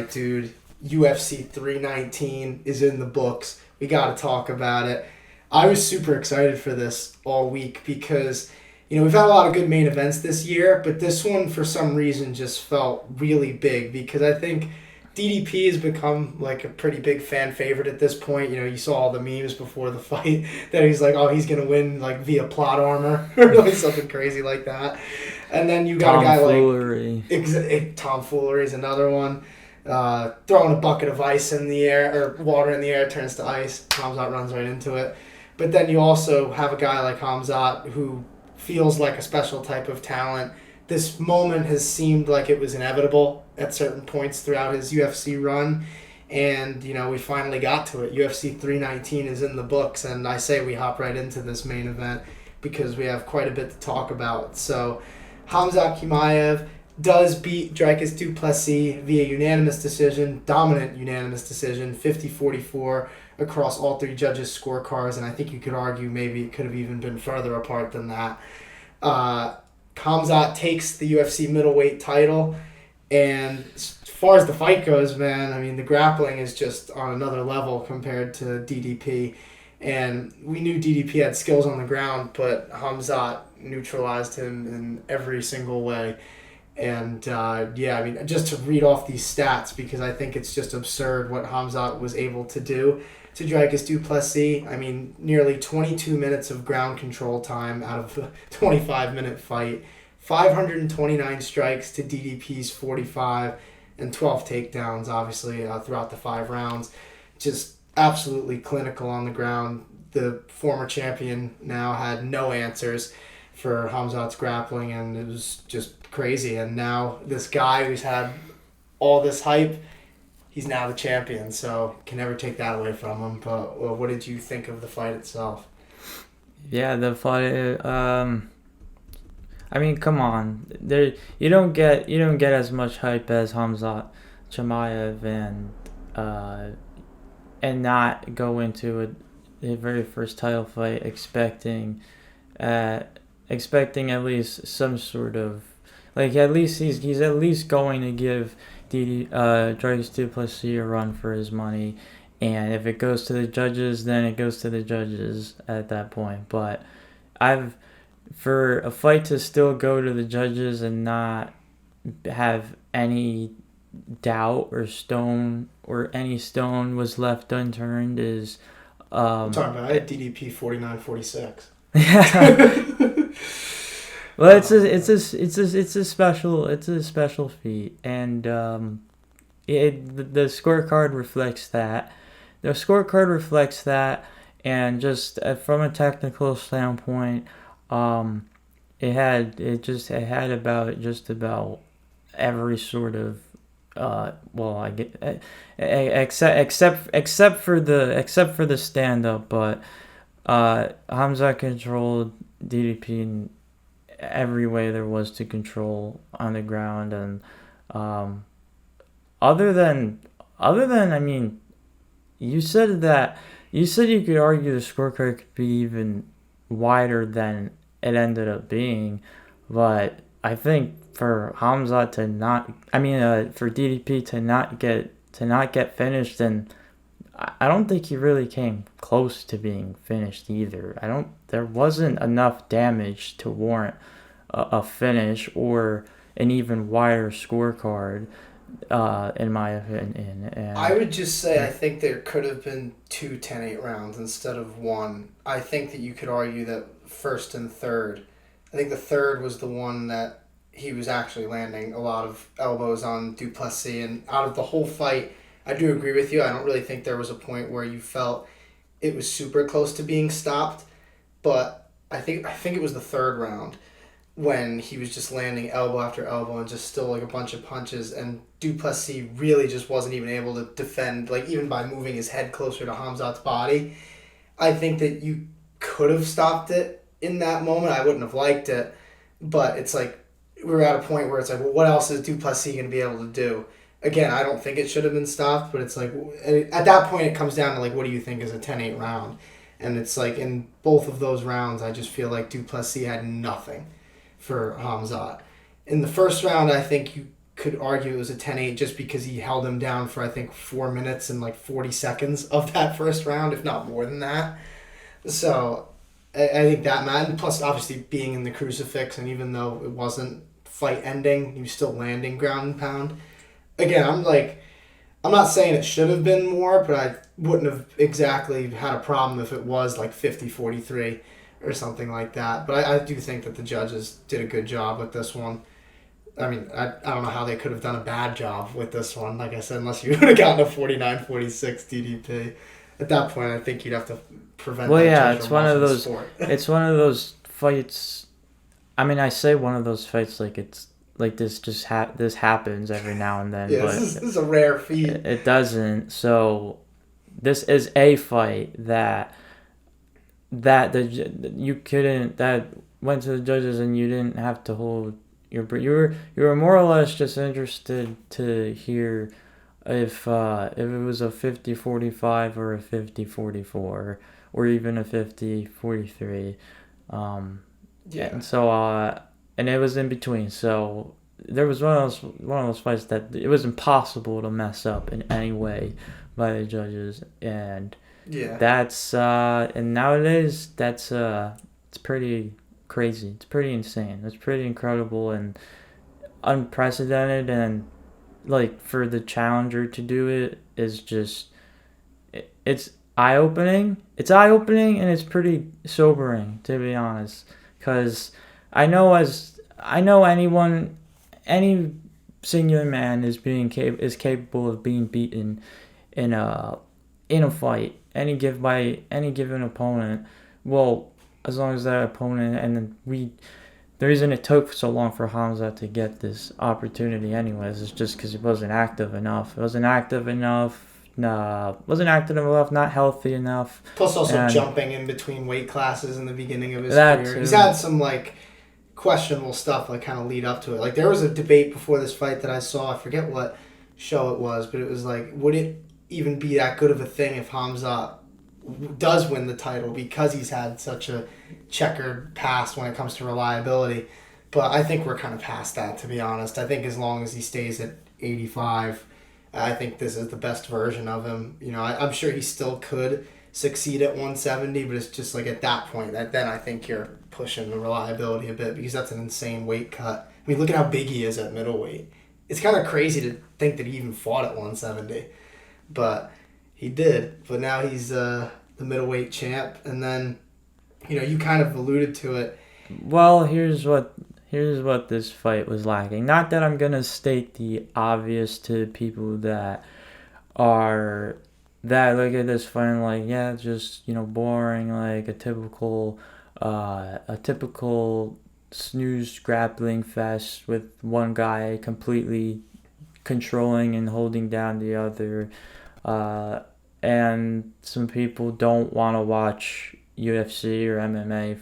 right, dude. UFC 319 is in the books. We got to talk about it. I was super excited for this all week because, we've had a lot of good main events this year, but this one, for some reason, just felt really big because I think DDP has become like a pretty big fan favorite at this point. You saw all the memes before the fight that he's like, oh, he's going to win like via plot armor or like something crazy like that. And then you got a guy like Tomfoolery is another one. Throwing a bucket of ice in the air or water in the air turns to ice. Khamzat runs right into it. But then you also have a guy like Khamzat who feels like a special type of talent. This moment has seemed like it was inevitable at certain points throughout his UFC run. And, we finally got to it. UFC 319 is in the books, and I say we hop right into this main event because we have quite a bit to talk about. So, Khamzat Chimaev does beat Dricus du Plessis via unanimous decision, dominant unanimous decision, 50-44 across all three judges' scorecards, and I think you could argue maybe it could have even been further apart than that. Khamzat takes the UFC middleweight title, and as far as the fight goes, man, the grappling is just on another level compared to DDP, and we knew DDP had skills on the ground, but Khamzat neutralized him in every single way. And, just to read off these stats, because I think it's just absurd what Khamzat was able to do to Dricus du Plessis. Nearly 22 minutes of ground control time out of a 25-minute fight, 529 strikes to DDP's 45, and 12 takedowns, obviously, throughout the 5 rounds. Just absolutely clinical on the ground. The former champion now had no answers for Khamzat's grappling, and it was just crazy. And now this guy who's had all this hype, he's now the champion, so can never take that away from him. But what did you think of the fight itself? Yeah, the fight. Come on. You don't get as much hype as Khamzat Chimaev and not go into the very first title fight expecting at least some sort of, at least he's at least going to give Dricus du Plessis a run for his money, and if it goes to the judges, then it goes to the judges at that point. But for a fight to still go to the judges and not have any doubt or any stone was left unturned is I'm talking about DDP 49-46. Yeah. Well, it's a special feat, and the scorecard reflects that. The scorecard reflects that, and just from a technical standpoint, it had about every sort of except for the stand up, but Khamzat controlled DDP in every way there was to control on the ground, and other than you said you could argue the scorecard could be even wider than it ended up being, but I think for Khamzat for DDP to not get finished, and I don't think he really came close to being finished either. There wasn't enough damage to warrant a finish or an even wider scorecard, in my opinion. And I would just say I think there could have been 2 10-8 rounds instead of 1. I think that you could argue that first and third. I think the third was the one that he was actually landing a lot of elbows on du Plessis, and out of the whole fight, I do agree with you. I don't really think there was a point where you felt it was super close to being stopped, but I think it was the third round when he was just landing elbow after elbow and just still like a bunch of punches, and du Plessis really just wasn't even able to defend, even by moving his head closer to Khamzat's body. I think that you could have stopped it in that moment. I wouldn't have liked it, but it's like we're at a point where it's like, well, what else is du Plessis going to be able to do? Again, I don't think it should have been stopped, but it's like, at that point it comes down to what do you think is a 10-8 round? And it's like in both of those rounds, I just feel like du Plessis had nothing for Khamzat. In the first round, I think you could argue it was a 10-8 just because he held him down for, I think, 4 minutes and like 40 seconds of that first round, if not more than that. So I think that mattered. Plus, obviously, being in the crucifix, and even though it wasn't fight ending, he was still landing ground and pound. Again, I'm not saying it should have been more, but I wouldn't have exactly had a problem if it was like 50-43 or something like that. But I do think that the judges did a good job with this one. I mean, I don't know how they could have done a bad job with this one, like I said, unless you would have gotten a 49-46 DDP. At that point, I think you'd have to prevent that judge it's from one of watching the those. sport. It's one of those fights. I mean, I say one of those fights like it's like this this happens every now and then, Yeah, but this is a rare feat. It doesn't. So this is a fight that you couldn't, that went to the judges and you didn't have to hold your breath. You were more or less just interested to hear if it was a 50-45 or a 50-44 or even a 50-43. Yeah. And so and it was in between. So there was one of those fights that it was impossible to mess up in any way by the judges, and Yeah. that's and nowadays that's it's pretty crazy. It's pretty insane. It's pretty incredible and unprecedented, and like for the challenger to do it is just it's eye-opening. It's eye-opening and it's pretty sobering, to be honest, because I know any singular man is capable of being beaten in a fight by any given opponent. Well, as long as that opponent, and then the reason it took so long for Khamzat to get this opportunity anyways is just because he wasn't active enough. Wasn't active enough, not healthy enough. Plus also jumping in between weight classes in the beginning of his career. He's had some like questionable stuff like kind of lead up to it. Like there was a debate before this fight that I saw, I forget what show it was, but it was like, would it even be that good of a thing if Khamzat does win the title because he's had such a checkered past when it comes to reliability? But I think we're kind of past that, to be honest. I think as long as he stays at 85, I think this is the best version of him. You know, I'm sure he still could succeed at 170, but it's just like at that point, then I think you're pushing the reliability a bit, because that's an insane weight cut. I mean, look at how big he is at middleweight. It's kind of crazy to think that he even fought at 170, but he did. But now he's the middleweight champ, and then, you know, you kind of alluded to it. Well, here's what this fight was lacking. Not that I'm gonna state the obvious to people that look at this fight and like, yeah, it's just, you know, boring, like a typical snooze grappling fest with one guy completely controlling and holding down the other, and some people don't want to watch UFC or MMA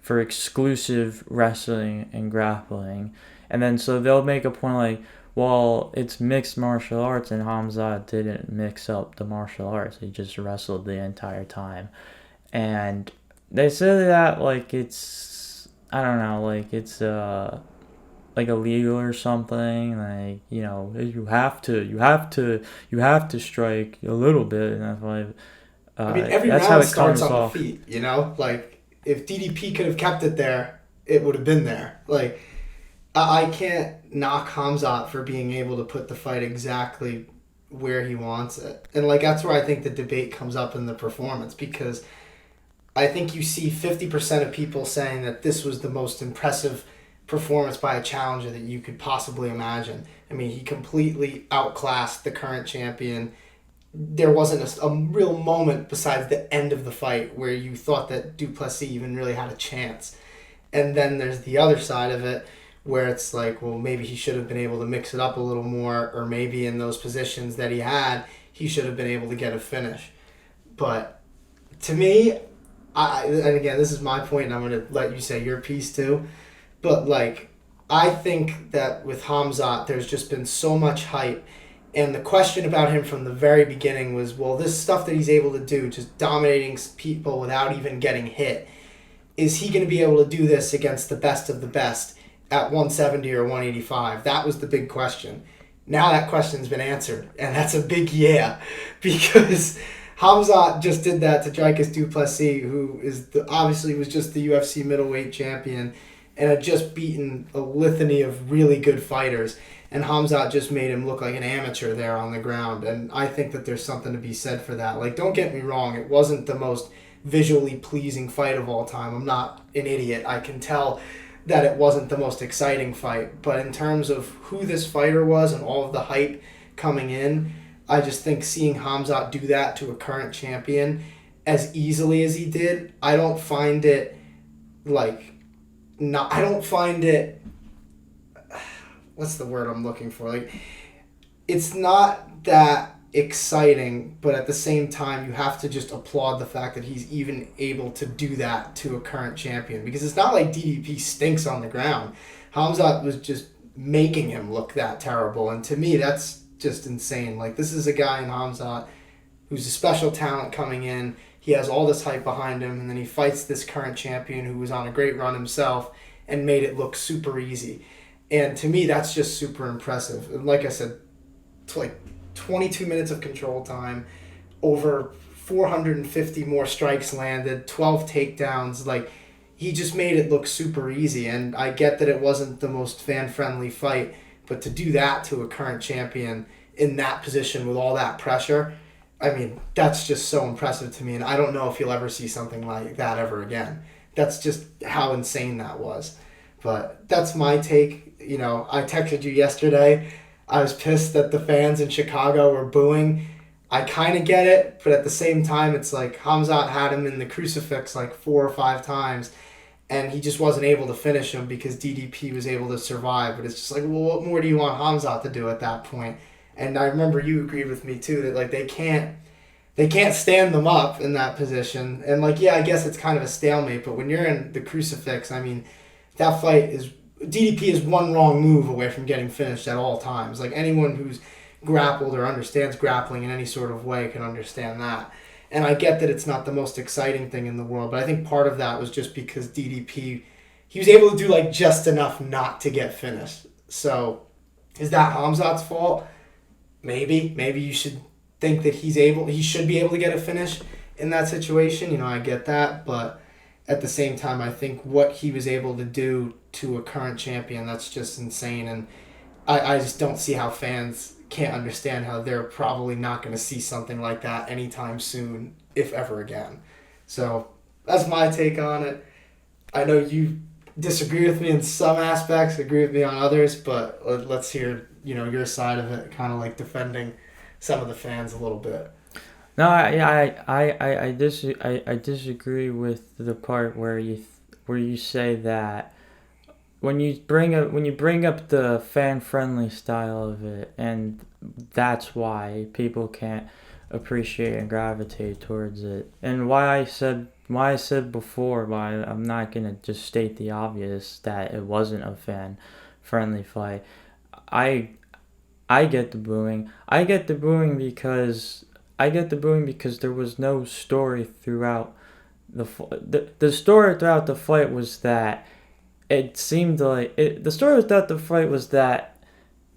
for exclusive wrestling and grappling, and then so they'll make a point like, well, it's mixed martial arts, and Khamzat didn't mix up the martial arts. He just wrestled the entire time. And they say that like it's, I don't know, like it's like illegal or something. Like, you know, you have to strike a little bit, and that's why. I mean, every round starts on the feet, you know? Like, if DDP could have kept it there, it would have been there. Like, I can't knock Khamzat for being able to put the fight exactly where he wants it. And, like, that's where I think the debate comes up in the performance, because I think you see 50% of people saying that this was the most impressive performance by a challenger that you could possibly imagine. I mean, he completely outclassed the current champion. There wasn't a real moment besides the end of the fight where you thought that Plessis even really had a chance. And then there's the other side of it, where it's like, well, maybe he should have been able to mix it up a little more, or maybe in those positions that he had, he should have been able to get a finish. But to me, and again, this is my point, and I'm going to let you say your piece too, but like, I think that with Khamzat, there's just been so much hype, and the question about him from the very beginning was, well, this stuff that he's able to do, just dominating people without even getting hit, is he going to be able to do this against the best of the best? at 170 or 185? That was the big question. Now that question's been answered, and that's a big yeah, because Khamzat just did that to Dricus du Plessis, who obviously was just the UFC middleweight champion and had just beaten a litany of really good fighters. And Khamzat just made him look like an amateur there on the ground. And I think that there's something to be said for that. Like, don't get me wrong, it wasn't the most visually pleasing fight of all time. I'm not an idiot. I can tell that it wasn't the most exciting fight. But in terms of who this fighter was and all of the hype coming in, I just think seeing Khamzat do that to a current champion as easily as he did, I don't find it what's the word I'm looking for? Like, it's not that exciting, but at the same time, you have to just applaud the fact that he's even able to do that to a current champion, because it's not like DDP stinks on the ground. Khamzat was just making him look that terrible, and to me, that's just insane. Like, this is a guy in Khamzat who's a special talent coming in. He has all this hype behind him, and then he fights this current champion who was on a great run himself and made it look super easy. And to me, that's just super impressive. And like I said, 22 minutes of control time, over 450 more strikes landed, 12 takedowns. Like, he just made it look super easy. And I get that it wasn't the most fan-friendly fight, but to do that to a current champion in that position with all that pressure, I mean, that's just so impressive to me. And I don't know if you'll ever see something like that ever again. That's just how insane that was. But that's my take. You know, I texted you yesterday. I was pissed that the fans in Chicago were booing. I kind of get it, but at the same time, it's like Khamzat had him in the crucifix like 4 or 5 times, and he just wasn't able to finish him because DDP was able to survive. But it's just like, well, what more do you want Khamzat to do at that point? And I remember you agreed with me too that like they can't stand them up in that position. And like, yeah, I guess it's kind of a stalemate, but when you're in the crucifix, I mean, that fight is... DDP is one wrong move away from getting finished at all times. Like, anyone who's grappled or understands grappling in any sort of way can understand that. And I get that it's not the most exciting thing in the world, but I think part of that was just because DDP, he was able to do like just enough not to get finished. So is that Khamzat's fault? Maybe. Maybe you should think that he should be able to get a finish in that situation. You know, I get that, but at the same time, I think what he was able to do to a current champion, that's just insane. And I just don't see how fans can't understand how they're probably not going to see something like that anytime soon, if ever again. So that's my take on it. I know you disagree with me in some aspects, agree with me on others, but let's hear, you know, your side of it, kind of like defending some of the fans a little bit. No, I disagree with the part where you say that when you bring up the fan friendly style of it, and that's why people can't appreciate and gravitate towards it, and why I said before, why I'm not gonna just state the obvious that it wasn't a fan friendly fight. I get the booing. I get the booing because there was no story throughout the story throughout the fight was that it seemed like the story throughout the fight was that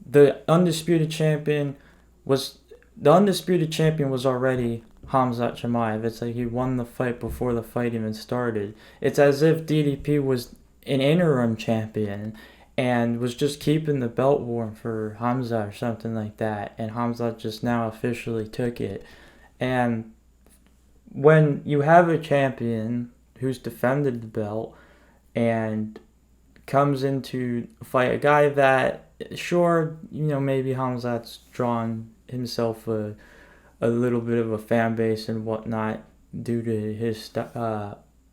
the undisputed champion was already Khamzat Chimaev. It's like he won the fight before the fight even started. It's as if DDP was an interim champion and was just keeping the belt warm for Khamzat or something like that, and Khamzat just now officially took it. And when you have a champion who's defended the belt and comes into a fight, a guy that, sure, you know, maybe Khamzat's drawn himself a little bit of a fan base and whatnot due to his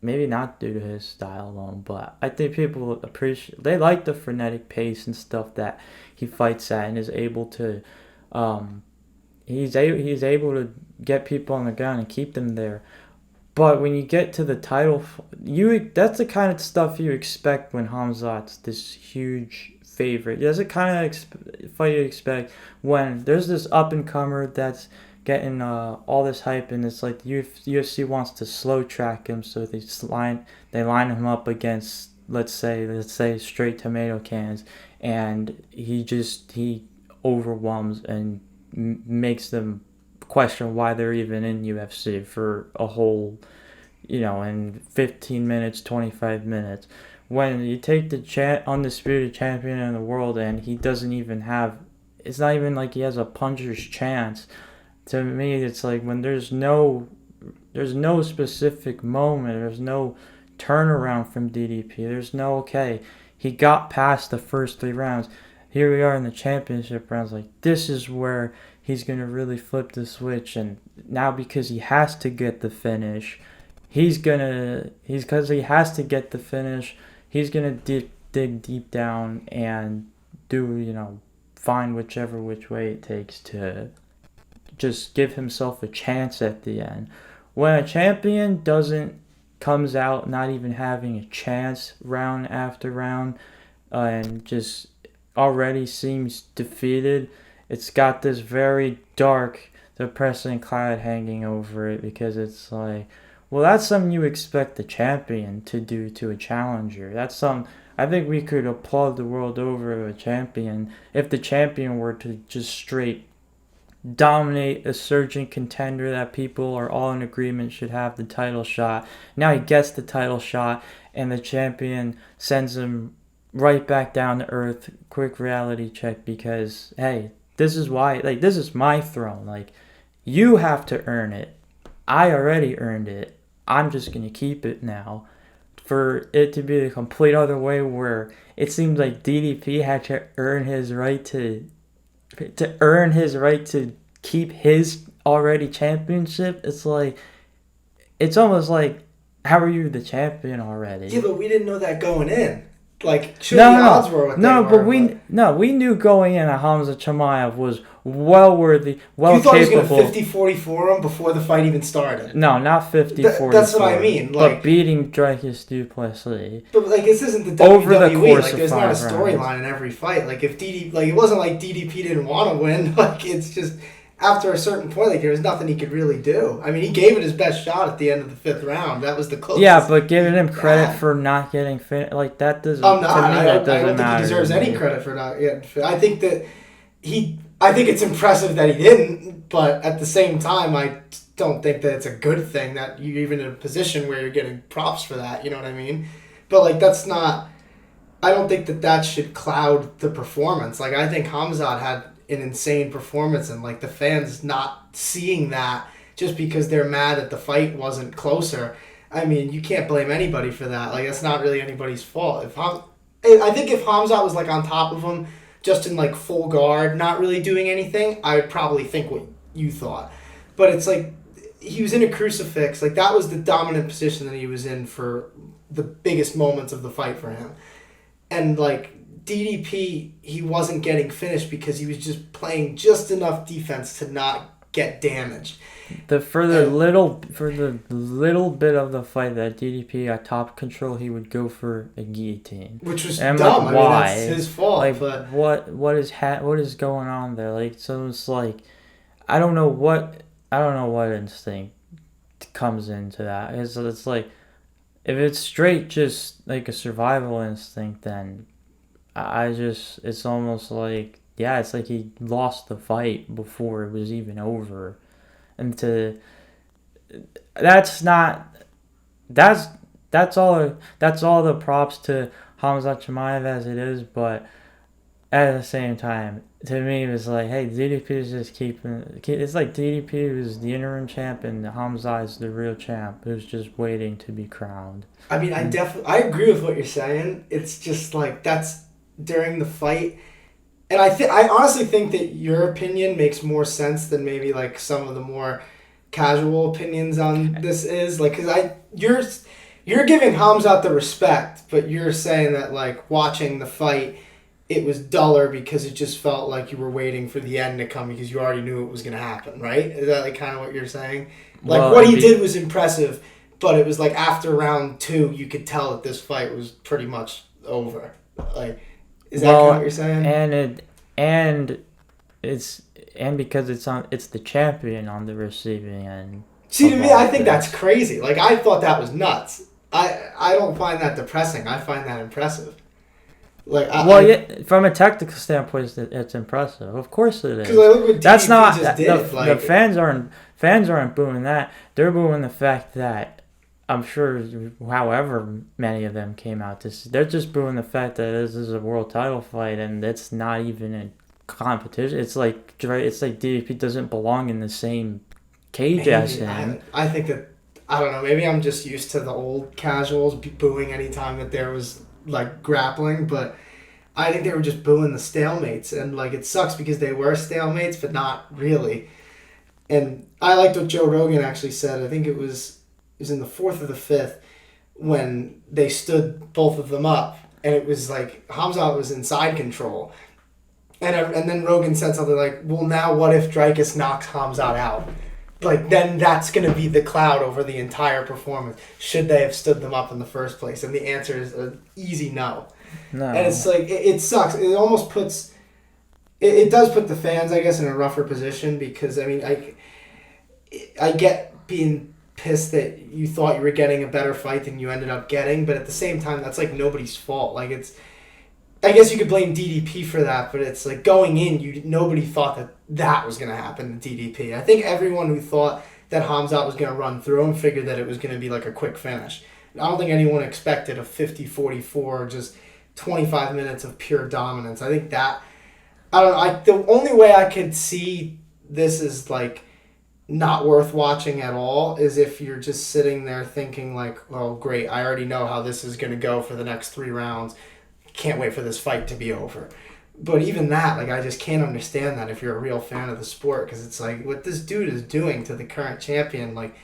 maybe not due to his style alone, but I think people they like the frenetic pace and stuff that he fights at, and is able to he's able to get people on the ground and keep them there. But when you get to the title, that's the kind of stuff you expect when Khamzat's this huge favorite. That's the kind of fight you expect when there's this up-and-comer that's getting all this hype, and it's like the UFC wants to slow track him, so they line him up against let's say straight tomato cans, and he overwhelms and makes them question why they're even in UFC for a whole, in 15 minutes, 25 minutes. When you take the undisputed champion in the world and he doesn't even have, it's not even like he has a puncher's chance. To me, it's like when there's no specific moment, there's no turnaround from DDP. There's no, okay, he got past the first 3 rounds. Here we are in the championship rounds. Like, this is where he's going to really flip the switch. And now because he has to get the finish, because he has to get the finish, he's going to dig deep down and do, find which way it takes to just give himself a chance at the end. When a champion comes out not even having a chance round after round, and just already seems defeated, it's got this very dark, depressing cloud hanging over it, because it's like, well, that's something you expect the champion to do to a challenger. That's something I think we could applaud the world over a champion if the champion were to just straight dominate a surging contender that people are all in agreement should have the title shot. Now he gets the title shot, and the champion sends him right back down to earth, quick reality check, because, hey, this is why, this is my throne. You have to earn it. I already earned it. I'm just going to keep it now. For it to be the complete other way, where it seems like DDP had to earn his right to keep his already championship. It's almost like, how are you the champion already? Yeah, but we didn't know that going in. The odds were what they were. We knew going in that Khamzat Chimaev was well worthy, well capable. You thought he was going to 50-40 for him before the fight even started? No, not 50-40. That's what I mean. But beating Dricus du Plessis. But this isn't the WWE. Over the course of there's not a 5 storyline in every fight. If it wasn't like DDP didn't want to win. It's just after a certain point, there was nothing he could really do. I mean, he gave it his best shot at the end of the 5th round. That was the closest. Yeah, but giving him credit for not getting fit, that doesn't. I'm not. I don't think he deserves any credit for not getting fit. I think it's impressive that he didn't, but at the same time, I don't think that it's a good thing that you're even in a position where you're getting props for that. You know what I mean? But that's not. I don't think that should cloud the performance. I think Khamzat had an insane performance, and the fans not seeing that just because they're mad that the fight wasn't closer. I mean, you can't blame anybody for that. That's not really anybody's fault. I think if Khamzat was on top of him, just in full guard, not really doing anything, I would probably think what you thought. But it's he was in a crucifix. That was the dominant position that he was in for the biggest moments of the fight for him. And DDP, he wasn't getting finished because he was just playing just enough defense to not get damaged. For the little bit of the fight that DDP got top control, he would go for a guillotine, which was dumb. Why? I mean, that's his fault. But what is going on there? So it's I don't know what instinct comes into that. It's if it's straight just a survival instinct, then it's almost it's he lost the fight before it was even over. And that's all the props to Khamzat Chimaev as it is, but at the same time, to me, it was hey, DDP is just keeping. It's DDP was the interim champ and Khamzat is the real champ who's just waiting to be crowned. I mean, I agree with what you're saying. It's just that's during the fight. And I honestly think that your opinion makes more sense than maybe some of the more casual opinions on this is because you're giving Khamzat the respect, but you're saying that watching the fight, it was duller because it just felt like you were waiting for the end to come because you already knew it was going to happen, right? Is that kind of what you're saying? What he did was impressive, but it was after round 2 you could tell that this fight was pretty much over. Is that kind of what you're saying? And because it's the champion on the receiving end. See, to me, I think that's crazy. I thought that was nuts. I don't find that depressing. I find that impressive. Like, yeah, from a technical standpoint, it's impressive. Of course it is. Because look what That's DDP not just did. the fans aren't booing that. They're booing the fact that I'm sure, however many of them came out they're just booing the fact that this is a world title fight and it's not even a competition. It's like DDP doesn't belong in the same cage as him. I think that, I don't know, maybe I'm just used to the old casuals booing anytime that there was like grappling, but I think they were just booing the stalemates, and like it sucks because they were stalemates, but not really. And I liked what Joe Rogan actually said. I think it was in the fourth or the fifth when they stood both of them up, and it was like Khamzat was in side control, and then Rogan said something like, "Well, now what if Dreykus knocks Khamzat out?" Like, then that's going to be the cloud over the entire performance. Should they have stood them up in the first place? And the answer is an easy no. No. And it's like, it sucks. It almost puts, it does put the fans, I guess, in a rougher position because, I mean, I get being pissed that you thought you were getting a better fight than you ended up getting, but at the same time, that's like nobody's fault. Like, I guess you could blame DDP for that, but it's like going in, nobody thought that was going to happen to DDP. I think everyone who thought that Khamzat was going to run through him figured that it was going to be like a quick finish. I don't think anyone expected a 50-44, just 25 minutes of pure dominance. I think that, I don't know, the only way I could see this is like not worth watching at all is if you're just sitting there thinking like, oh great, I already know how this is going to go for the next 3 rounds. Can't wait for this fight to be over. But even that, like, I just can't understand that if you're a real fan of the sport, because it's like what this dude is doing to the current champion, like,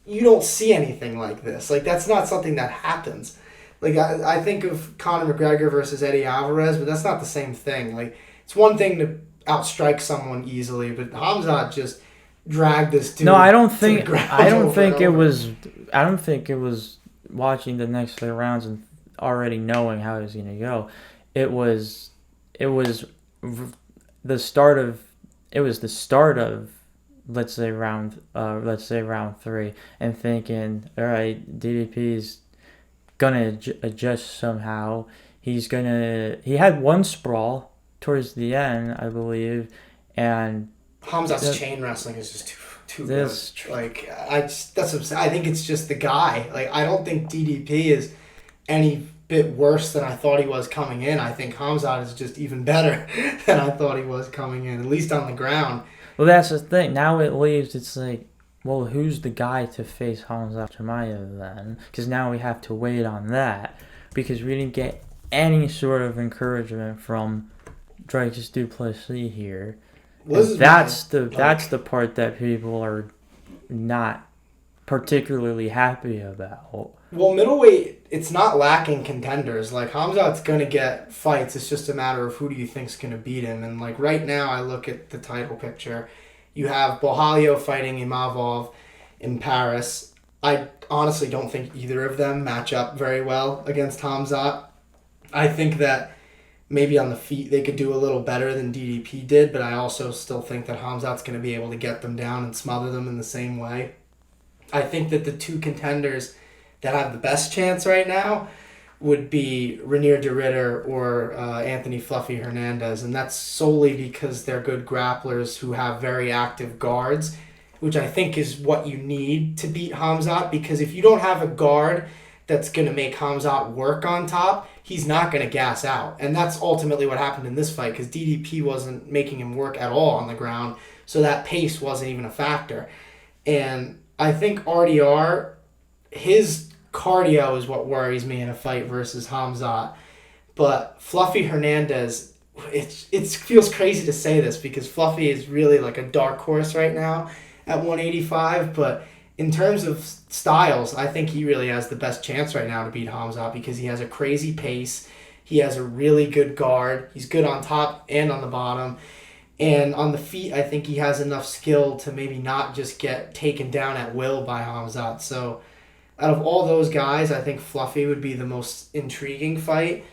you don't see anything like this. Like, that's not something that happens. Like, I think of Conor McGregor versus Eddie Alvarez, but that's not the same thing. Like, it's one thing to outstrike someone easily, but Khamzat just dragged this dude. No, I don't think it was watching the next 3 rounds and already knowing how he was going to go. It was the start of let's say round 3 and thinking, all right, DDP's gonna adjust somehow. He had one sprawl towards the end, I believe, and Khamzat's chain wrestling is just too good. Like, I think it's just the guy. Like, I don't think DDP is any bit worse than I thought he was coming in. I think Khamzat is just even better than I thought he was coming in, at least on the ground. Well, that's the thing. Now it leaves, it's like, well, who's the guy to face Khamzat Chimaev then? Because now we have to wait on that because we didn't get any sort of encouragement from Dreykus du Plessis here. That's the part that people are not particularly happy about. Well, middleweight, it's not lacking contenders. Like, Khamzat's going to get fights. It's just a matter of who do you think's going to beat him. And, like, right now, I look at the title picture. You have Bohalio fighting Imavov in Paris. I honestly don't think either of them match up very well against Khamzat. I think that maybe on the feet they could do a little better than DDP did, but I also still think that Khamzat's going to be able to get them down and smother them in the same way. I think that the 2 contenders that have the best chance right now would be Renier de Ridder or Anthony Fluffy Hernandez, and that's solely because they're good grapplers who have very active guards, which I think is what you need to beat Khamzat, because if you don't have a guard that's going to make Khamzat work on top, he's not going to gas out. And that's ultimately what happened in this fight, because DDP wasn't making him work at all on the ground, so that pace wasn't even a factor. And I think RDR, his cardio is what worries me in a fight versus Khamzat. But Fluffy Hernandez, it feels crazy to say this because Fluffy is really like a dark horse right now at 185, but in terms of styles, I think he really has the best chance right now to beat Khamzat because he has a crazy pace, he has a really good guard, he's good on top and on the bottom, and on the feet I think he has enough skill to maybe not just get taken down at will by Khamzat. So out of all those guys, I think Fluffy would be the most intriguing fight,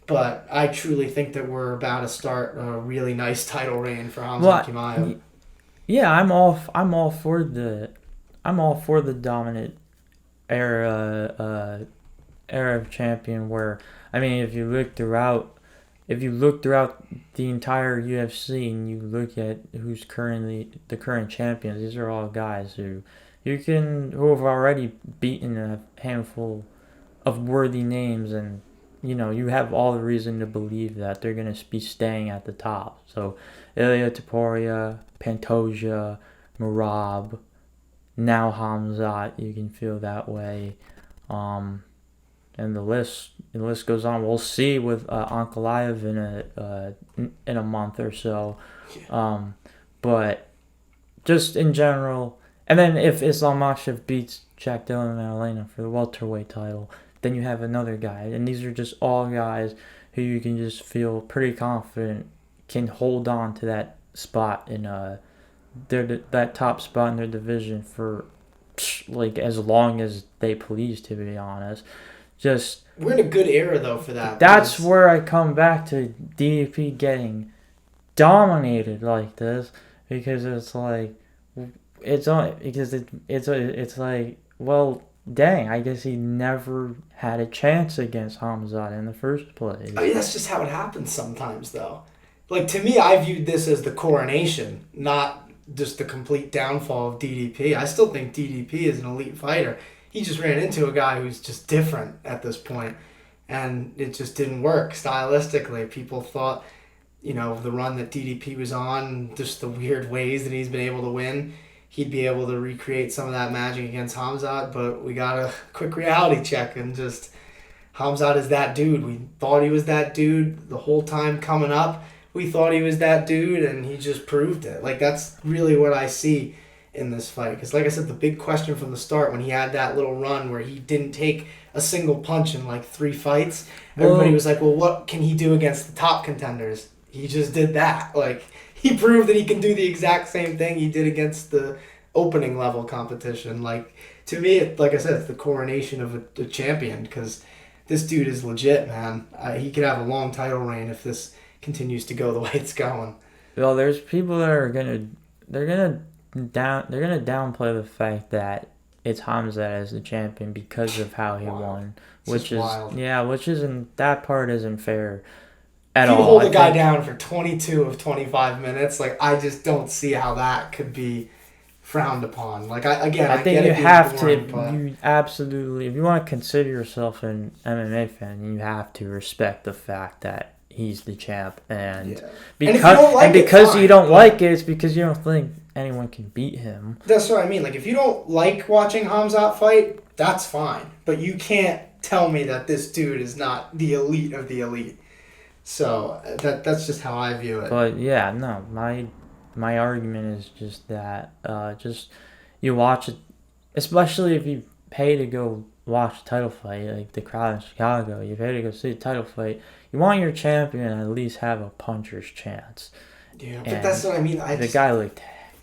but I truly think that we're about to start a really nice title reign for Khamzat Chimaev. Yeah, I'm all for the dominant era of champion where, I mean, if you look throughout the entire UFC and you look at who's currently the current champions, these are all guys who have already beaten a handful of worthy names, and you have all the reason to believe that they're gonna be staying at the top. So Elliott, Pantoja, Merab, now Khamzat, you can feel that way. And the list goes on. We'll see with Ankalaev in a month or so. But just in general, and then if Islam Makhachev beats Jack Dillon and Elena for the welterweight title, then you have another guy. And these are just all guys who you can just feel pretty confident can hold on to that spot in that top spot in their division for like as long as they please, to be honest. Just we're in a good era though for that. That's where I come back to DDP getting dominated like this, because it's like it's like, well, dang, I guess he never had a chance against Khamzat in the first place. I mean, that's just how it happens sometimes though. Like, to me, I viewed this as the coronation, not just the complete downfall of DDP. I still think DDP is an elite fighter. He just ran into a guy who's just different at this point, and it just didn't work stylistically. People thought, the run that DDP was on, just the weird ways that he's been able to win, he'd be able to recreate some of that magic against Khamzat, but we got a quick reality check, and just Khamzat is that dude. We thought he was that dude the whole time coming up. We thought he was that dude, and he just proved it. Like, that's really what I see in this fight. Because, like I said, the big question from the start, when he had that little run where he didn't take a single punch in, 3 fights, everybody was like, well, what can he do against the top contenders? He just did that. He proved that he can do the exact same thing he did against the opening level competition. To me, like I said, it's the coronation of a champion, because this dude is legit, man. He could have a long title reign if this continues to go the way it's going. Well, there's people that are gonna downplay the fact that it's Khamzat as the champion because of how he won, which is wild. Which isn't, that part isn't fair at all. If you hold a guy down for 22 of 25 minutes, I just don't see how that could be frowned upon. I think you have to. You absolutely, if you want to consider yourself an MMA fan, you have to respect the fact that he's the champ, and because you don't like it, it's because you don't think anyone can beat him. That's what I mean. If you don't like watching Khamzat fight, that's fine, but you can't tell me that this dude is not the elite of the elite. So that's just how I view it. But yeah, no, my argument is just that just you watch it, especially if you pay to go watch a title fight, like the crowd in Chicago, you pay to go see a title fight, you want your champion to at least have a puncher's chance. Yeah, but that's what I mean. The guy looked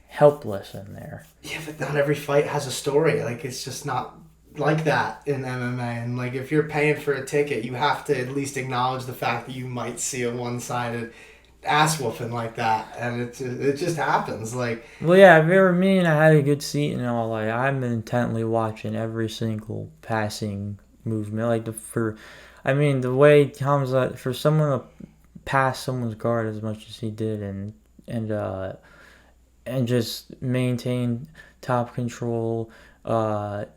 helpless in there. Yeah, but not every fight has a story. It's just not like that in MMA. And if you're paying for a ticket, you have to at least acknowledge the fact that you might see a one-sided ass whooping like that, and it just happens. Well, yeah, if you ever mean I had a good seat and all, I'm intently watching every single passing movement. The way Khamzat, for someone to pass someone's guard as much as he did, and just maintain top control, pass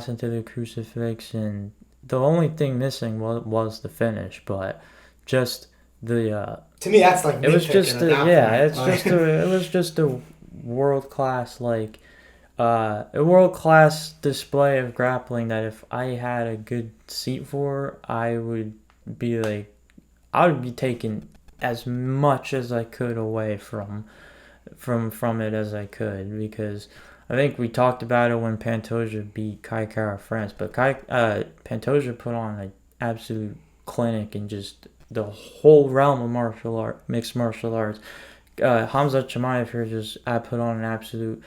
into the crucifix, and the only thing missing was the finish, but just the to me that's it was just it was just a world class display of grappling that if I had a good seat for, I would be taking as much as I could away from it as I could, because I think we talked about it when Pantoja beat Kai Kara France, but Pantoja put on an absolute clinic in just the whole realm of mixed martial arts. Khamzat Chimaev here I put on an absolute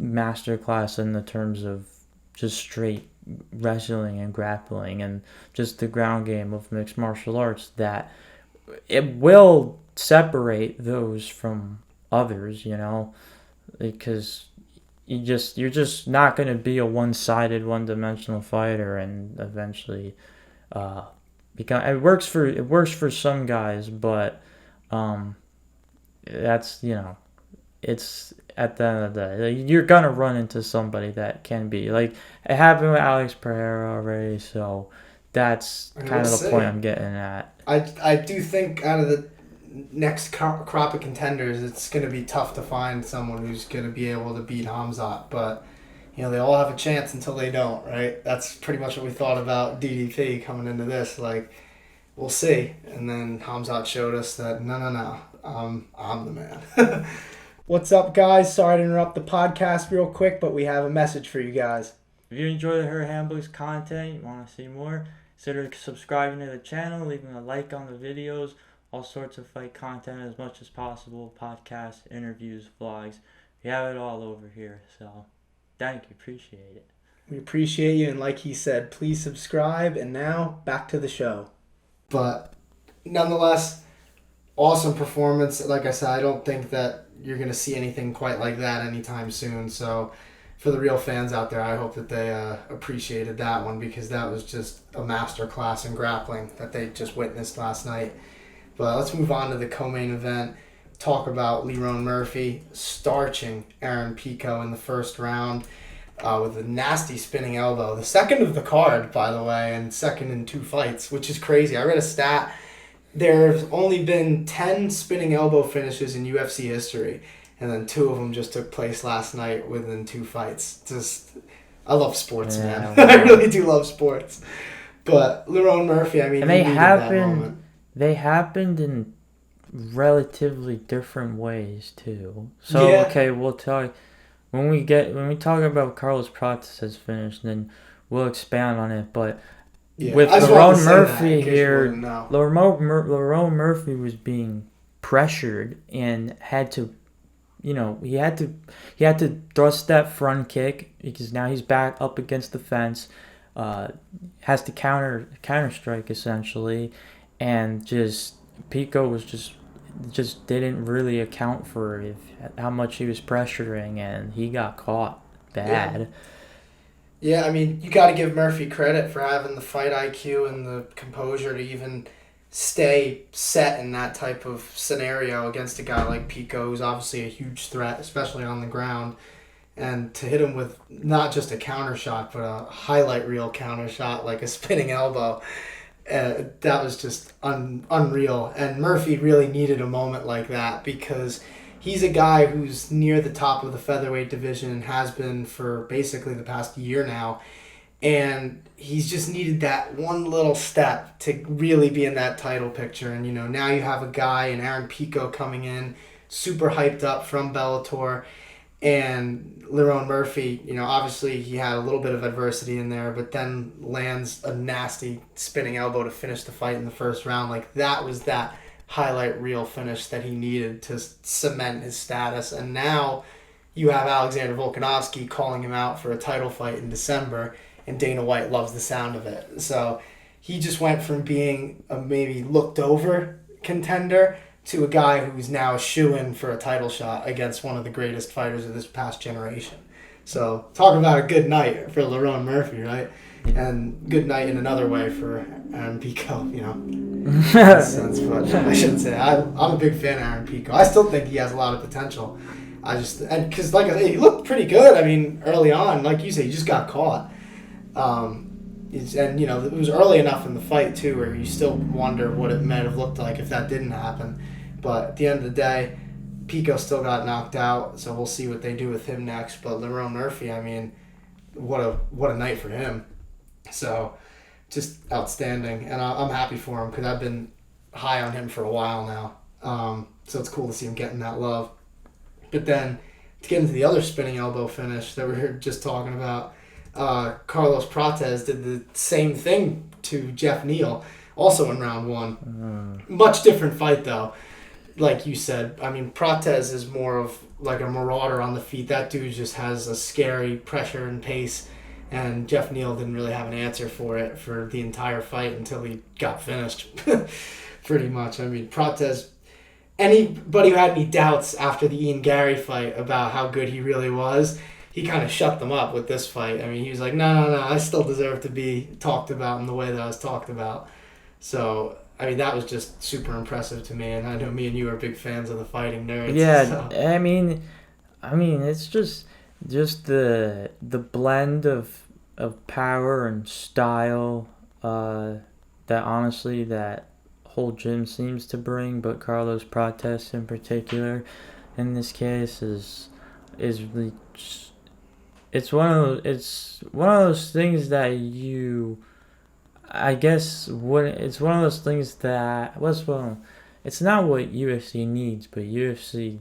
masterclass in the terms of just straight wrestling and grappling and just the ground game of mixed martial arts, that it will separate those from others, because you're just not going to be a one-sided, one-dimensional fighter, and eventually become. It works for some guys, but that's it's at the end of the day, you're gonna run into somebody that can be like it happened with Alex Pereira already. So that's kind of the point I'm getting at. I do think out of the next crop of contenders, it's going to be tough to find someone who's going to be able to beat Khamzat, but they all have a chance until they don't, right? That's pretty much what we thought about DDP coming into this. Like, we'll see. And then Khamzat showed us that no, I'm the man. What's up, guys? Sorry to interrupt the podcast real quick, but we have a message for you guys. If you enjoy the Her Handbook's content, you want to see more, consider subscribing to the channel, leaving a like on the videos, all sorts of fight content as much as possible, podcasts, interviews, vlogs. We have it all over here, so thank you, appreciate it. We appreciate you, and like he said, please subscribe, and now back to the show. But nonetheless, awesome performance. Like I said, I don't think that you're going to see anything quite like that anytime soon, so for the real fans out there, I hope that they appreciated that one, because that was just a masterclass in grappling that they just witnessed last night. But let's move on to the co-main event. Talk about Lerone Murphy starching Aaron Pico in the first round with a nasty spinning elbow. The second of the card, by the way, and second in 2 fights, which is crazy. I read a stat. There's only been 10 spinning elbow finishes in UFC history, and then 2 of them just took place last night within 2 fights. I love sports, man. I really do love sports. But Lerone Murphy, I mean, and they happened in relatively different ways too. So yeah. Okay, we'll talk when we talk about Carlos Prates' finish, then we'll expand on it. But with Lerone Murphy here, Lerone Murphy was being pressured and had to, he had to thrust that front kick because now he's back up against the fence, has to counter strike essentially. And Pico was just didn't really account for how much he was pressuring, and he got caught bad. Yeah, I mean, you got to give Murphy credit for having the fight IQ and the composure to even stay set in that type of scenario against a guy like Pico, who's obviously a huge threat, especially on the ground. And to hit him with not just a counter shot, but a highlight reel counter shot, like a spinning elbow. That was just unreal. And Murphy really needed a moment like that, because he's a guy who's near the top of the featherweight division and has been for basically the past year now. And he's just needed that one little step to really be in that title picture. And, now you have a guy in Aaron Pico coming in, super hyped up from Bellator. And Lerone Murphy, obviously he had a little bit of adversity in there, but then lands a nasty spinning elbow to finish the fight in the first round. Like, that was that highlight reel finish that he needed to cement his status. And now you have Alexander Volkanovski calling him out for a title fight in December, and Dana White loves the sound of it. So he just went from being a maybe looked over contender to a guy who's now a shoo-in for a title shot against one of the greatest fighters of this past generation. So talk about a good night for Lerone Murphy, right? And good night in another way for Aaron Pico, in a sense. But I shouldn't say I'm a big fan of Aaron Pico. I still think he has a lot of potential. Because like I say, he looked pretty good. I mean, early on, like you say, he just got caught. And it was early enough in the fight too, where you still wonder what it might have looked like if that didn't happen. But at the end of the day, Pico still got knocked out, so we'll see what they do with him next. But Lerone Murphy, I mean, what a night for him. So just outstanding, and I'm happy for him because I've been high on him for a while now. So it's cool to see him getting that love. But then to get into the other spinning elbow finish that we were just talking about, Carlos Prates did the same thing to Jeff Neal, also in round 1. Much different fight though. Like you said, I mean, Prates is more of like a marauder on the feet. That dude just has a scary pressure and pace, and Jeff Neal didn't really have an answer for it for the entire fight until he got finished, pretty much. I mean, Prates, anybody who had any doubts after the Ian Gary fight about how good he really was, he kind of shut them up with this fight. I mean, he was like, no, I still deserve to be talked about in the way that I was talked about. So, I mean, that was just super impressive to me, and I know me and you are big fans of the Fighting Nerds. Yeah, so. I mean, it's just the blend of power and style that honestly that whole gym seems to bring, but Carlos Prates in particular, in this case, is really just, it's one of those things that you, I guess, it's one of those things that it's not what UFC needs, but UFC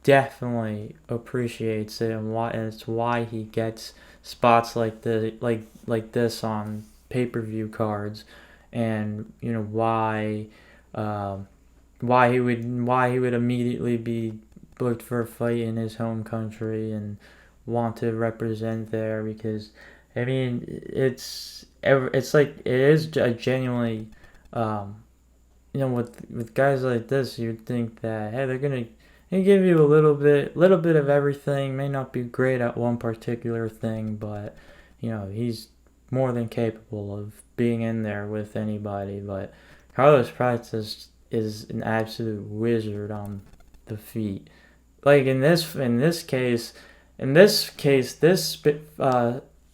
definitely appreciates it, and it's why he gets spots like this on pay-per-view cards, and why he would immediately be booked for a fight in his home country and want to represent there, because I mean it's like it is a genuinely with guys like this, you'd think that, hey, they're gonna give you a little bit of everything. May not be great at one particular thing, but he's more than capable of being in there with anybody. But Carlos Prates is an absolute wizard on the feet. Like in this case, this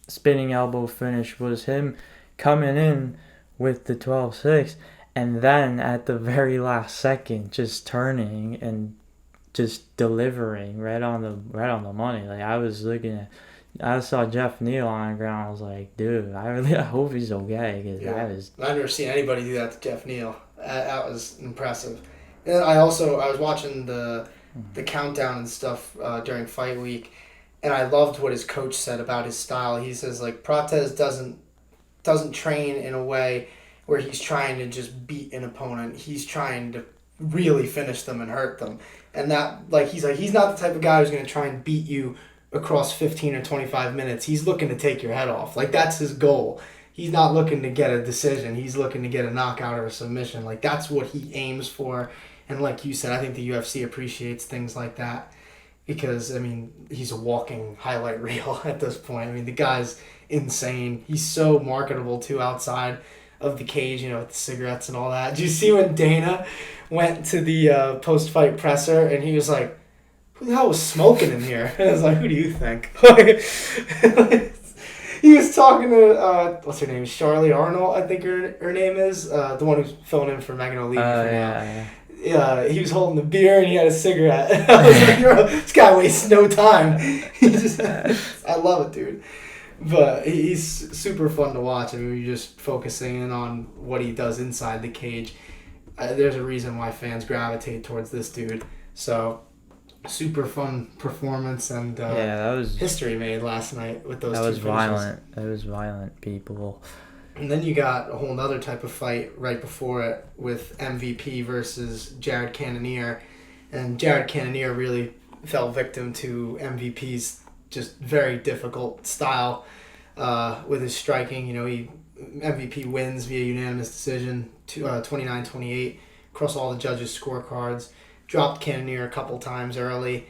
spinning elbow finish was him coming in with the 12-6, and then at the very last second just turning and just delivering right on the money. Like I saw Jeff Neal on the ground. I was like, dude, I hope he's okay, because I've never seen anybody do that to Jeff Neal. That was impressive. And I was watching the countdown and stuff during fight week, and I loved what his coach said about his style. He says, like, Prates doesn't train in a way where he's trying to just beat an opponent. He's trying to really finish them and hurt them. And that, like, he's not the type of guy who's going to try and beat you across 15 or 25 minutes. He's looking to take your head off. Like, that's his goal. He's not looking to get a decision. He's looking to get a knockout or a submission. Like, that's what he aims for. And like you said, I think the UFC appreciates things like that, because, I mean, he's a walking highlight reel at this point. I mean, the guy's insane. He's so marketable, too, outside of the cage, with the cigarettes and all that. Did you see when Dana went to the post-fight presser and he was like, who the hell was smoking in here? And I was like, who do you think? He was talking to, what's her name? Charlie Arnold, I think her name is. The one who's filling in for Megan O'Leary for now. Yeah, he was holding the beer and he had a cigarette. I was like, this guy wastes no time. I love it, dude. But he's super fun to watch. I mean, you're just focusing in on what he does inside the cage. There's a reason why fans gravitate towards this dude. So, super fun performance, and that was history made last night with those two finishes. That was violent, people. And then you got a whole other type of fight right before it with MVP versus Jared Cannonier. And Jared Cannonier really fell victim to MVP's just very difficult style with his striking. MVP wins via unanimous decision, 29-28, across all the judges' scorecards. Dropped Cannonier a couple times early.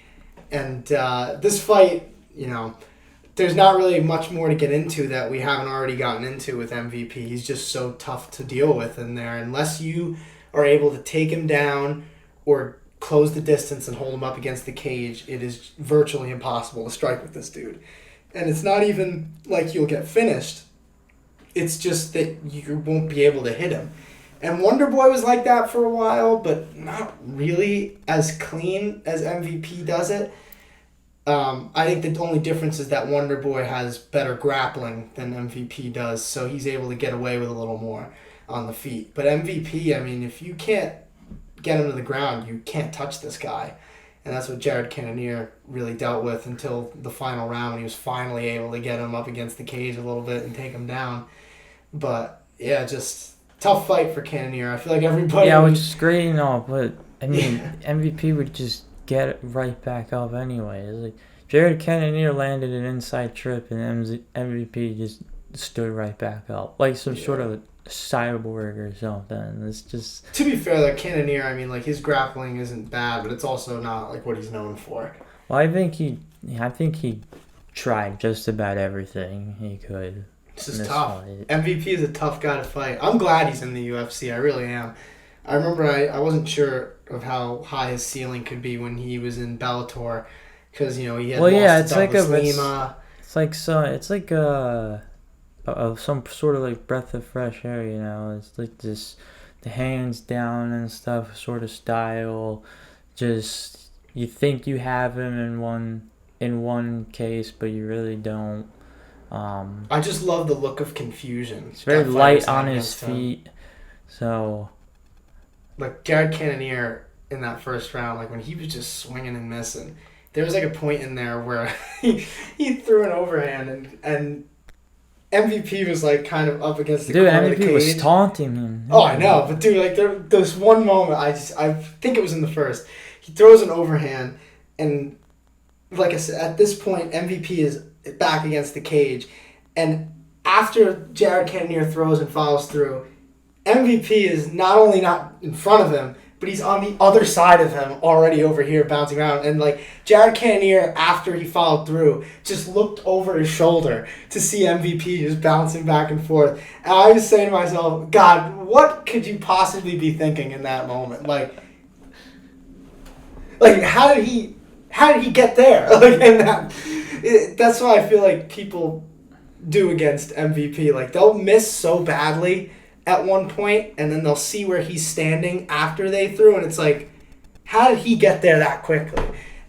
And this fight, there's not really much more to get into that we haven't already gotten into with MVP. He's just so tough to deal with in there. Unless you are able to take him down or close the distance and hold him up against the cage, it is virtually impossible to strike with this dude. And it's not even like you'll get finished. It's just that you won't be able to hit him. And Wonder Boy was like that for a while, but not really as clean as MVP does it. I think the only difference is that Wonder Boy has better grappling than MVP does, so he's able to get away with a little more on the feet. But MVP, I mean, if you can't get him to the ground, you can't touch this guy. And that's what Jared Cannonier really dealt with until the final round, when he was finally able to get him up against the cage a little bit and take him down. But, yeah, just tough fight for Cannonier. I feel like everybody... Yeah, which is great and all, but, I mean, MVP would just get it right back up anyway. It's like Jared Cannonier landed an inside trip and MVP just stood right back up. Like some sort of cyborg or something. It's just... To be fair, like Cannonier, I mean, like his grappling isn't bad, but it's also not like what he's known for. Well, I think he tried just about everything he could. This is tough. MVP is a tough guy to fight. I'm glad he's in the UFC. I really am. I remember I wasn't sure of how high his ceiling could be when he was in Bellator, because he had lost to Douglas Lima. It's like some sort of like breath of fresh air. It's like this, the hands down and stuff sort of style. Just you think you have him in one case, but you really don't. I just love the look of confusion. He's very light on his feet, so. Like Jared Cannonier in that first round, like when he was just swinging and missing, there was like a point in there where he threw an overhand and MVP was like kind of up against the corner of the cage. MVP was taunting him. Oh, I know, but dude, like there's one moment I think it was in the first. He throws an overhand, and like I said, at this point MVP is back against the cage, and after Jared Cannonier throws and follows through, MVP is not only not in front of him, but he's on the other side of him already over here bouncing around. And like Jared Cannonier, after he followed through, just looked over his shoulder to see MVP just bouncing back and forth. And I was saying to myself, God, what could you possibly be thinking in that moment? Like how did he get there? That's what I feel like people do against MVP. Like they'll miss so badly at one point, and then they'll see where he's standing after they threw, and it's like, how did he get there that quickly?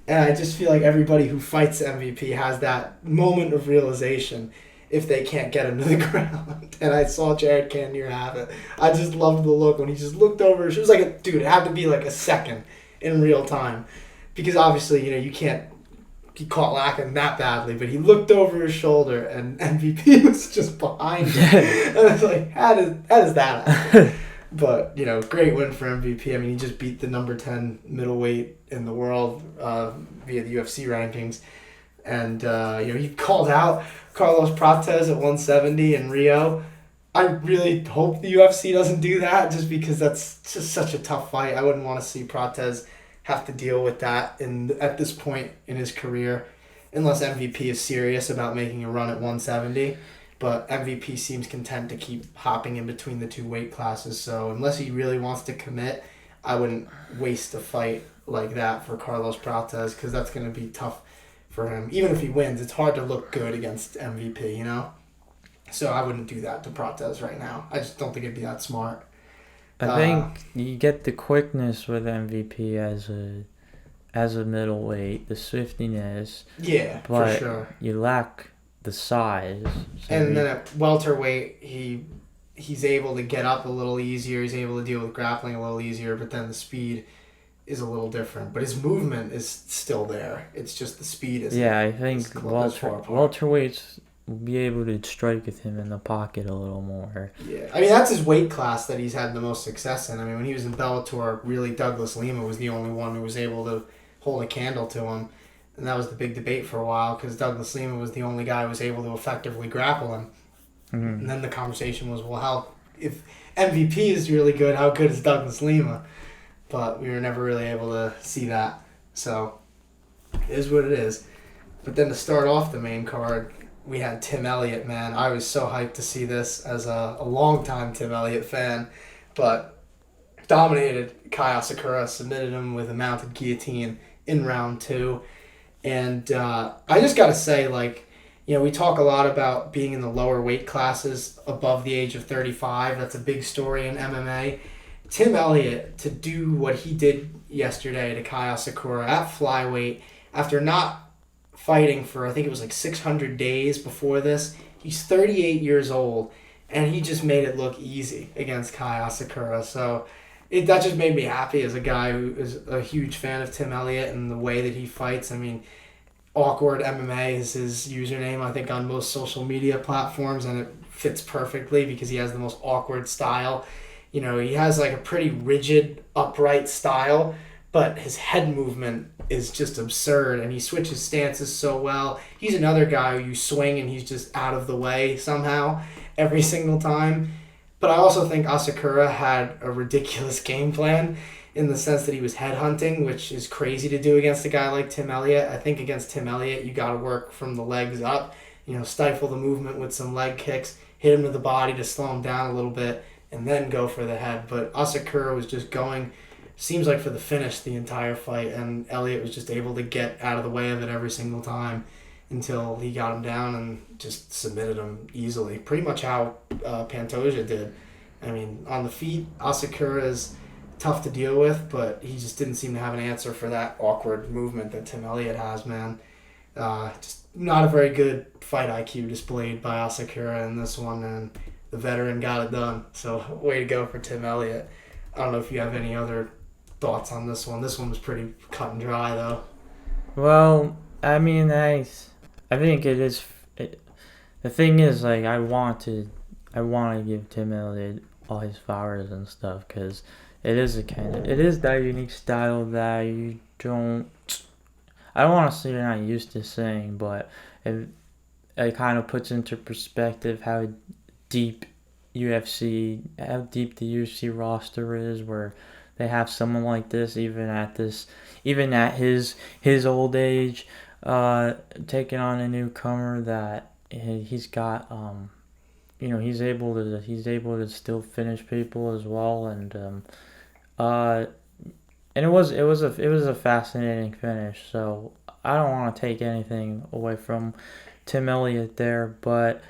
And I just feel like everybody who fights MVP has that moment of realization if they can't get him to the ground. And I saw Jared Cannonier have it. I just loved the look when he just looked over. It was like it had to be like a second in real time, because obviously you can't get caught lacking that badly, but he looked over his shoulder and MVP was just behind him. And I was like, how does that happen? But great win for MVP. I mean, he just beat the number 10 middleweight in the world via the UFC rankings, and he called out Carlos Prates at 170 in Rio. I really hope the UFC doesn't do that, just because that's just such a tough fight. I wouldn't want to see Prates have to deal with that at this point in his career, unless MVP is serious about making a run at 170. But MVP seems content to keep hopping in between the two weight classes, so unless he really wants to commit, I wouldn't waste a fight like that for Carlos Prates, because that's going to be tough for him. Even if he wins, it's hard to look good against MVP, So I wouldn't do that to Prates right now. I just don't think it'd be that smart. I think you get the quickness with MVP as a middleweight, the swiftiness. Yeah, but for sure. You lack the size. So and then at welterweight, he's able to get up a little easier. He's able to deal with grappling a little easier, but then the speed is a little different. But his movement is still there. It's just the speed is. Yeah, I think welterweights be able to strike with him in the pocket a little more. Yeah, I mean, that's his weight class that he's had the most success in. I mean, when he was in Bellator, really Douglas Lima was the only one who was able to hold a candle to him. And that was the big debate for a while, because Douglas Lima was the only guy who was able to effectively grapple him. Mm-hmm. And then the conversation was, well, if MVP is really good, how good is Douglas Lima? But we were never really able to see that. So, it is what it is. But then to start off the main card, we had Tim Elliott, man. I was so hyped to see this as a longtime Tim Elliott fan. But dominated Kai Asakura, submitted him with a mounted guillotine in round 2. And I just got to say, we talk a lot about being in the lower weight classes above the age of 35. That's a big story in MMA. Tim Elliott, to do what he did yesterday to Kai Asakura at flyweight, after not fighting for, I think it was 600 days before this. He's 38 years old, and he just made it look easy against Kai Asakura. So that just made me happy as a guy who is a huge fan of Tim Elliott and the way that he fights. I mean, Awkward MMA is his username, I think, on most social media platforms, and it fits perfectly because he has the most awkward style. He has a pretty rigid, upright style, but his head movement is just absurd, and he switches stances so well. He's another guy who you swing and he's just out of the way somehow every single time. But I also think Asakura had a ridiculous game plan in the sense that he was headhunting, which is crazy to do against a guy like Tim Elliott. I think against Tim Elliott, you got to work from the legs up, stifle the movement with some leg kicks, hit him to the body to slow him down a little bit, and then go for the head. But Asakura was just going, seems like for the finish the entire fight, and Elliott was just able to get out of the way of it every single time until he got him down and just submitted him easily. Pretty much how Pantoja did. I mean, on the feet, Asakura is tough to deal with, but he just didn't seem to have an answer for that awkward movement that Tim Elliott has, man. Just not a very good fight IQ displayed by Asakura in this one, and the veteran got it done. So way to go for Tim Elliott. I don't know if you have any other thoughts on this one. This one was pretty cut and dry, though. Well, I mean, I think it is. The thing is, like, I want to give Tim Elliott all his flowers and stuff, because it is that unique style that you don't. I don't want to say you're not used to seeing, but it kind of puts into perspective how deep the UFC roster is, where they have someone like this, even at his old age, taking on a newcomer that he's got. He's able to still finish people as well, and it was a fascinating finish. So I don't want to take anything away from Tim Elliott there, but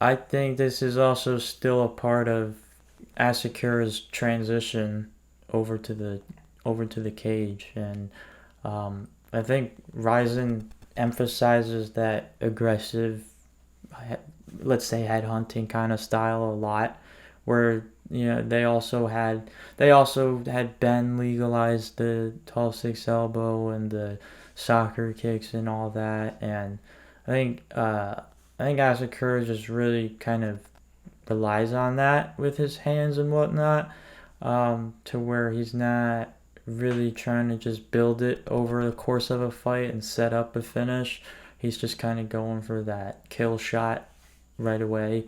I think this is also still a part of Asakura's transition over to the cage, and I think Ryzen emphasizes that aggressive, let's say, headhunting kind of style a lot, where they also had Ben legalize the 12-6 elbow and the soccer kicks and all that, and I think Asakura just really kind of relies on that with his hands and whatnot, to where he's not really trying to just build it over the course of a fight and set up a finish. He's just kind of going for that kill shot right away.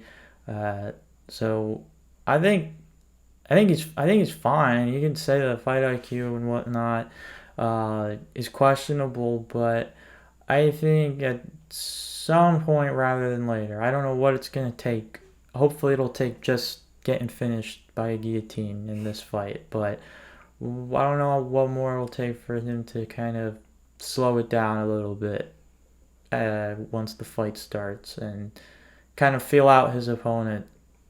So I think he's fine. You can say the fight IQ and whatnot is questionable, but I think at some point rather than later. I don't know what it's gonna take. Hopefully, it'll take just getting finished by a guillotine in this fight, but I don't know what more it'll take for him to kind of slow it down a little bit once the fight starts, and kind of feel out his opponent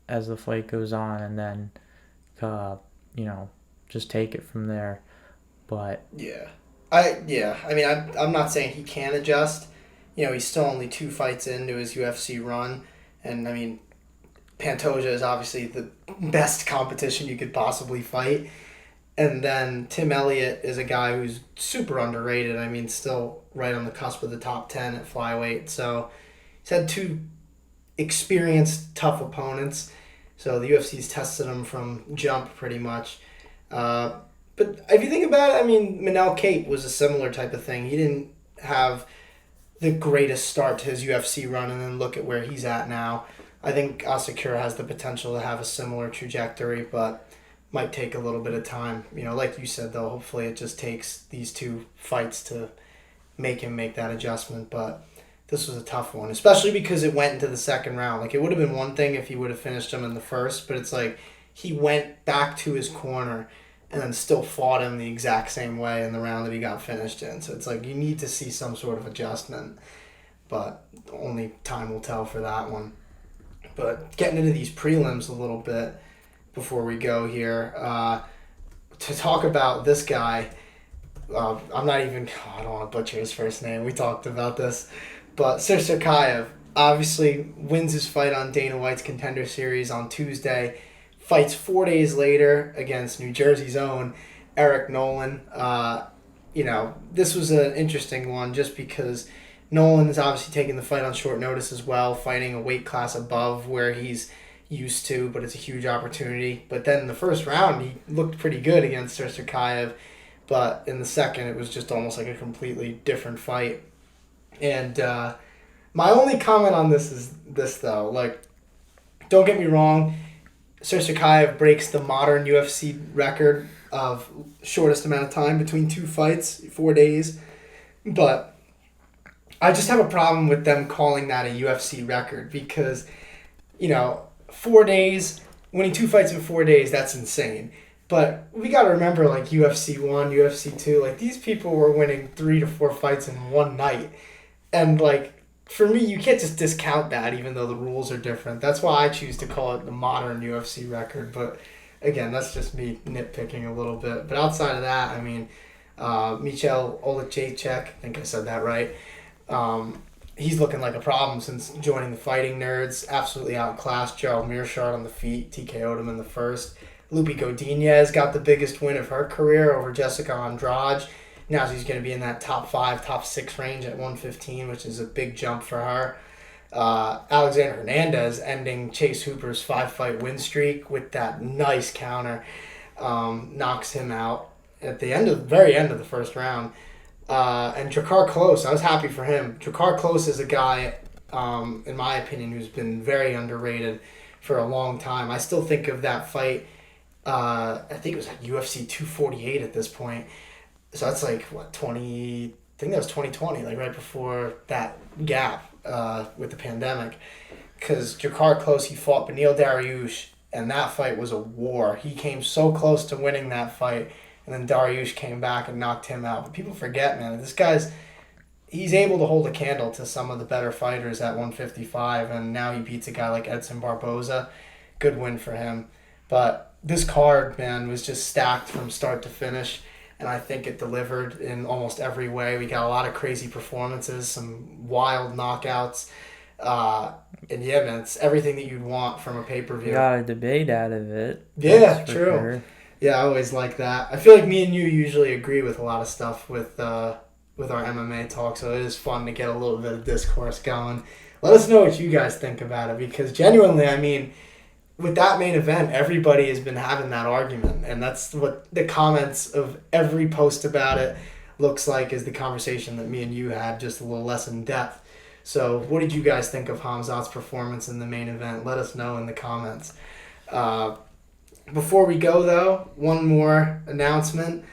as the fight goes on, and then just take it from there. But I mean, I'm not saying he can adjust. He's still only 2 fights into his UFC run, and I mean, Pantoja is obviously the best competition you could possibly fight. And then Tim Elliott is a guy who's super underrated. I mean, still right on the cusp of the top 10 at flyweight. So he's had 2 experienced, tough opponents. So the UFC's tested him from jump pretty much. But if you think about it, I mean, Manel Kape was a similar type of thing. He didn't have the greatest start to his UFC run, and then look at where he's at now. I think Asakura has the potential to have a similar trajectory, but might take a little bit of time. Like you said, though, hopefully it just takes these 2 fights to make him make that adjustment. But this was a tough one, especially because it went into the second round. Like, it would have been one thing if he would have finished him in the first, but it's like he went back to his corner and then still fought him the exact same way in the round that he got finished in. So it's like you need to see some sort of adjustment, but only time will tell for that one. But getting into these prelims a little bit before we go here, to talk about this guy, I don't want to butcher his first name. We talked about this. But Chimaev obviously wins his fight on Dana White's Contender Series on Tuesday. Fights 4 days later against New Jersey's own Eric Nolan. This was an interesting one just because Nolan is obviously taking the fight on short notice as well, fighting a weight class above where he's used to, but it's a huge opportunity. But then in the first round, he looked pretty good against Chimaev, but in the second, it was just almost like a completely different fight. And my only comment on this is this, though. Like, don't get me wrong, Chimaev breaks the modern UFC record of shortest amount of time between two fights, 4 days. But I just have a problem with them calling that a UFC record because, 4 days, winning two fights in 4 days, that's insane. But we got to remember, like, UFC 1, UFC 2, like, these people were winning 3 to 4 fights in one night. And, like, for me, you can't just discount that, even though the rules are different. That's why I choose to call it the modern UFC record. But, again, that's just me nitpicking a little bit. But outside of that, I mean, Michal Olejniczak, I think I said that right. He's looking like a problem since joining the Fighting Nerds. Absolutely outclassed Gerald Meerschaert on the feet. TKO'd him in the first. Lupi Godinez got the biggest win of her career over Jessica Andrade. Now she's going to be in that top 5, top 6 range at 115, which is a big jump for her. Alexander Hernandez ending Chase Hooper's 5-fight win streak with that nice counter. Knocks him out at the very end of the first round. And Drakkar Klose, I was happy for him. Drakkar Klose is a guy, in my opinion, who's been very underrated for a long time. I still think of that fight, I think it was like UFC 248 at this point. So that's like, I think that was 2020, like right before that gap with the pandemic. Because Drakkar Klose, he fought Beneil Dariush, and that fight was a war. He came so close to winning that fight, and then Dariush came back and knocked him out. But people forget, man, he's able to hold a candle to some of the better fighters at 155, and now he beats a guy like Edson Barboza. Good win for him. But this card, man, was just stacked from start to finish, and I think it delivered in almost every way. We got a lot of crazy performances, some wild knockouts, and yeah, man, it's everything that you'd want from a pay-per-view. Got a debate out of it. Yeah, true. Sure. Yeah, I always like that. I feel like me and you usually agree with a lot of stuff with our MMA talk, so it is fun to get a little bit of discourse going. Let us know what you guys think about it, because genuinely, I mean, with that main event, everybody has been having that argument, and that's what the comments of every post about it looks like, is the conversation that me and you had, just a little less in depth. So what did you guys think of Khamzat's performance in the main event? Let us know in the comments. Before we go, though, one more announcement.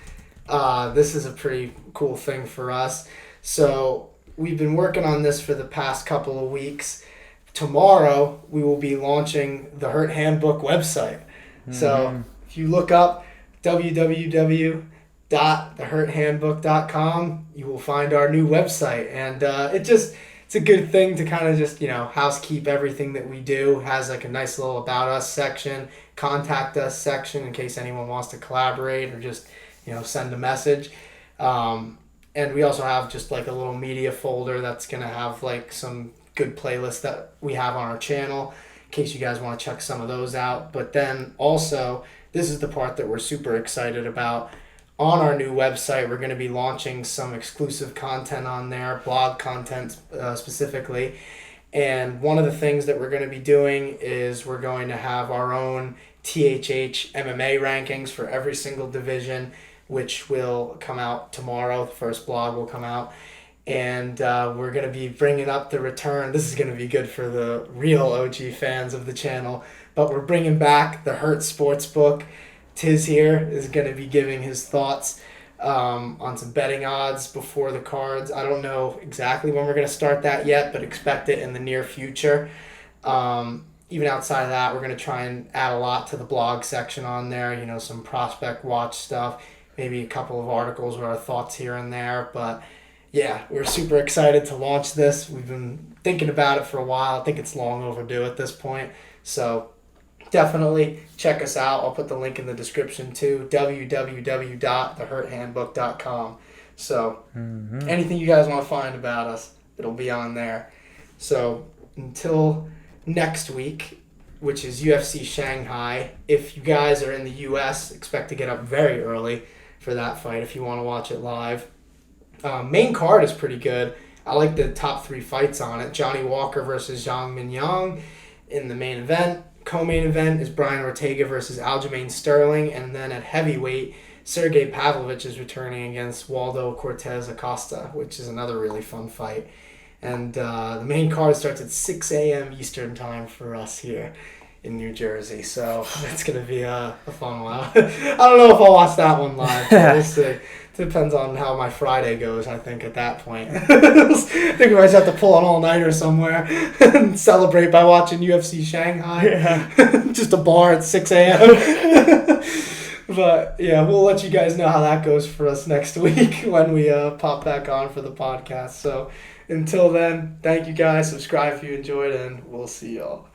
This is a pretty cool thing for us. So we've been working on this for the past couple of weeks. Tomorrow, we will be launching the Hurt Handbook website. Mm-hmm. So if you look up www.thehurthandbook.com, you will find our new website. And it's a good thing to kind of just, housekeep everything that we do. It has like a nice little About Us section, Contact Us section in case anyone wants to collaborate or just, send a message. And we also have just like a little media folder that's going to have like some good playlists that we have on our channel in case you guys want to check some of those out. But then also, this is the part that we're super excited about. On our new website, we're going to be launching some exclusive content on there, blog content specifically. And one of the things that we're going to be doing is we're going to have our own THH MMA rankings for every single division, which will come out tomorrow. The first blog will come out. And we're going to be bringing up the return. This is going to be good for the real OG fans of the channel. But we're bringing back the Hurt Sportsbook. Tiz here is going to be giving his thoughts on some betting odds before the cards. I don't know exactly when we're going to start that yet, but expect it in the near future. Even outside of that, we're going to try and add a lot to the blog section on there. Some prospect watch stuff, maybe a couple of articles with our thoughts here and there. But yeah, we're super excited to launch this. We've been thinking about it for a while. I think it's long overdue at this point. So definitely check us out. I'll put the link in the description too, www.thehurthandbook.com. So anything you guys want to find about us, it'll be on there. So until next week, which is UFC Shanghai, if you guys are in the US, expect to get up very early for that fight if you want to watch it live. Main card is pretty good. I like the top 3 fights on it. Johnny Walker versus Zhang Minyang in the main event. Co-main event is Brian Ortega versus Aljamain Sterling. And then at heavyweight, Sergey Pavlovich is returning against Waldo Cortez Acosta, which is another really fun fight. And the main card starts at 6 a.m. Eastern time for us here in New Jersey. So it's going to be a fun one. I don't know if I'll watch that one live, but we'll see. Depends on how my Friday goes, I think, at that point. I think we might have to pull an all-nighter somewhere and celebrate by watching UFC Shanghai. Yeah. Just a bar at 6 a.m. But, yeah, we'll let you guys know how that goes for us next week when we pop back on for the podcast. So until then, thank you guys. Subscribe if you enjoyed, and we'll see y'all.